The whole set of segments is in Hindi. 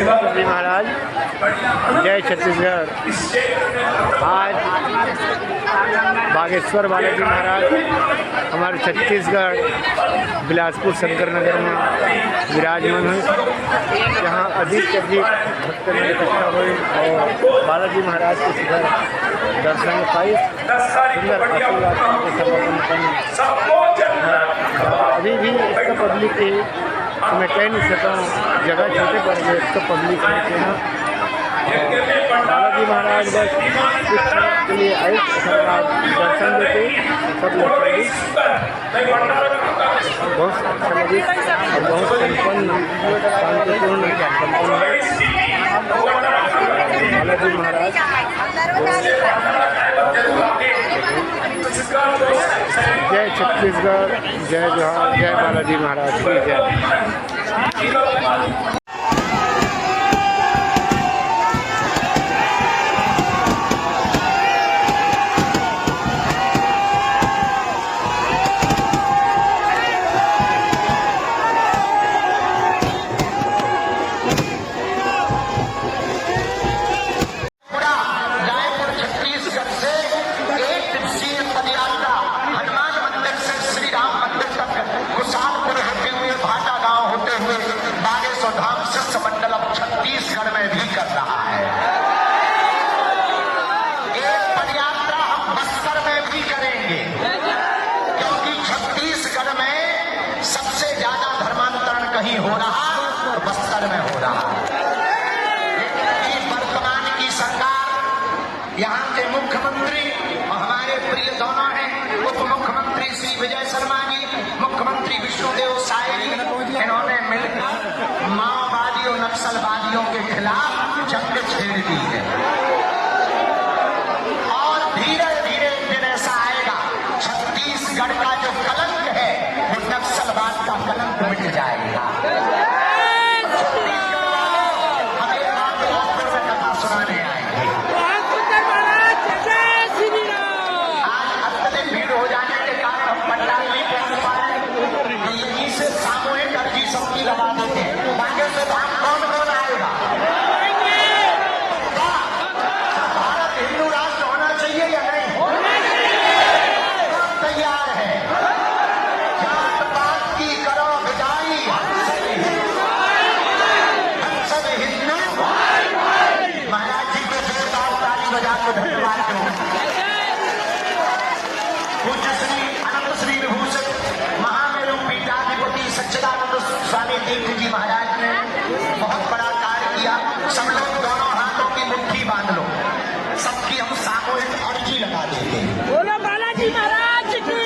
जी महाराज, जय छत्तीसगढ़। आज बागेश्वर बालाजी महाराज हमारे छत्तीसगढ़ बिलासपुर शंकर नगर में विराजमान हुए, जहाँ अधिक से अधिक भक्तों इकट्ठा हुए और बालाजी महाराज के सुंदर दर्शन पाई, सुंदर आशीर्वाद के समर्पण। अभी भी इसका पब्लिक है, तो मैं कह नहीं सकता हूँ, जगह छोटे पड़ गए, इसका पब्लिक है ना। बालाजी महाराज बस कुछ के लिए आए, दर्शन देते सब लोग बहुत अच्छा लगे और बहुत संपन्न शांतिपूर्ण संपन्न है बालाजी महाराज। जय छत्तीसगढ़, जय जोहार, जय बालाजी महाराज की जय। छत्तीसगढ़ में भी कर रहा है। एक पदयात्रा हम बस्तर में भी करेंगे, क्योंकि छत्तीसगढ़ में सबसे ज्यादा धर्मांतरण कहीं हो रहा तो बस्तर में हो रहा है। वर्तमान की सरकार, यहाँ के मुख्यमंत्री और हमारे प्रिय दोनों हैं, उप मुख्यमंत्री श्री विजय शर्मा जी, मुख्यमंत्री विष्णुदेव साय जी, इन्होंने मिलकर माओवादियों नक्सलवादियों के खिलाफ जंग छेड़ दी है। और धीरे धीरे दिन ऐसा आएगा, छत्तीसगढ़ का जो कलंक है वो नक्सलवाद का कलंक मिट जाएगा। हमें कथा सुनाने आएंगे। आज अत्यधिक भीड़ हो जाने के कारण हम पंडाल नहीं पहुंच पाए, यहीं से सामूहिक अर्जी सबकी लगा देते हैं। आगे से कौन कौन आएगा? भारत हिंदू राष्ट्र होना चाहिए या नहीं? तैयार है। जात पात की करो विदाई, हम सब हिंदू। महाराज जी को जोरदार ताली बजा के धन्यवाद करूं। पूज्य श्री अनंत श्री विभूषण महामेरु पीठाधिपति सच्चिदानंद स्वामी तीर्थ जी महाराज ने बहुत बड़ा कार्य किया। सब लोग दोनों हाथों की मुट्ठी बांध लो, सबकी हम सामूहिक अर्जी लगा देते हैं। बोलो बालाजी महाराज की।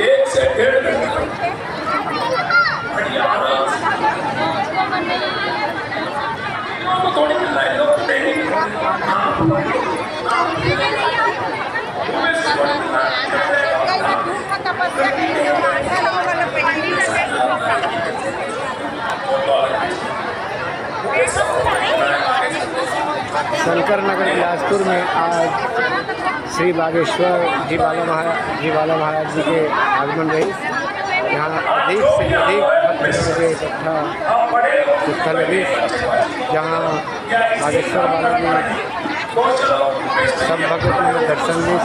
एक से 1.5 शंकर नगर बिलासपुर में आज श्री बागेश्वर जी बाला महाराज जी के आगमन रही। यहाँ अधिक से अधिक भक्त इकट्ठा स्थल लगी, जहाँ बागेश्वर बालाजी सब भक्त ने दर्शन दी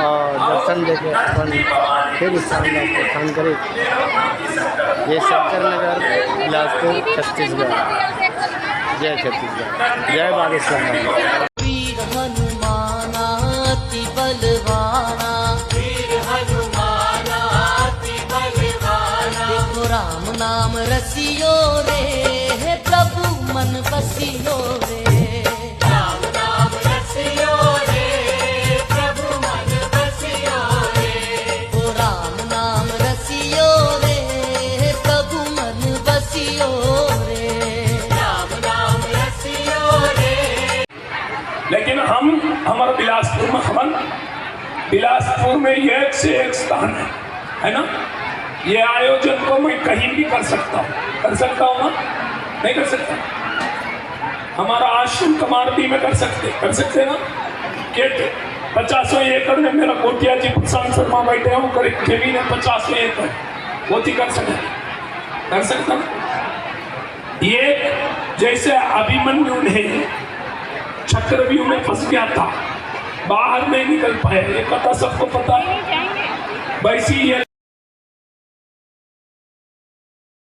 और दर्शन देकर अपन फिर शानदार प्रस्थान करे। ये शंकर नगर बिलासपुर छत्तीसगढ़। जय छत्तीसगढ़, जय बागेश्वर। वीर हनुमाना अति बलवाना, वीर हनुमाना अति बलवाना। देखो राम नाम रसियो रे, हे प्रभु मन बसियो रे। राम नाम रसियो रे, प्रभु मन बसियो रे। ओ राम नाम रसियो रे, हे प्रभु मन बसियो रे। लेकिन हम हमारे बिलासपुर में बिलासपुर में एक से एक स्थान है ना। ये आयोजन को मैं कहीं भी कर सकता हूँ ना? नहीं कर सकता। हमारा आश्रम कमारती में कर सकते ना। केट 50 एकड़ में मेरा कोटिया जी प्रशांत शर्मा बैठे हो कर जमीन है 50 एकड़, वो थी कर सकता ना। ये जैसे अभिमन्यु ने चक्रव्यूह में फंस गया था, बाहर नहीं निकल पाया, ये कथा सबको पता है। वैसी ये